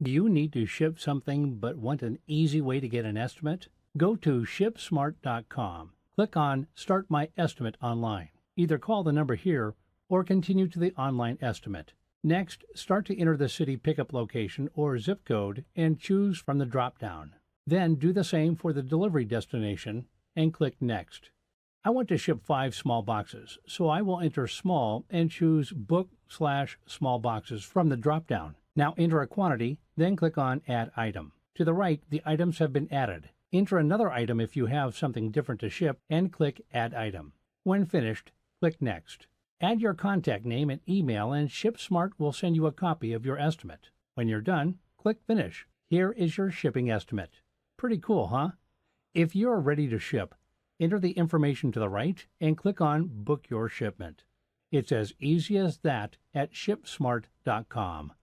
Do you need to ship something but want an easy way to get an estimate? Go to ShipSmart.com. Click on Start My Estimate online. Either call the number here or continue to the online estimate. Next, start to enter the city pickup location or zip code and choose from the drop-down. Then do the same for the delivery destination and click Next. I want to ship 5 small boxes, so I will enter small and choose Book/small boxes from the drop-down. Now enter a quantity, then click on Add Item. To the right, the items have been added. Enter another item if you have something different to ship and click Add Item. When finished, click Next. Add your contact name and email and ShipSmart will send you a copy of your estimate. When you're done, click Finish. Here is your shipping estimate. Pretty cool, huh? If you're ready to ship, enter the information to the right and click on Book Your Shipment. It's as easy as that at ShipSmart.com.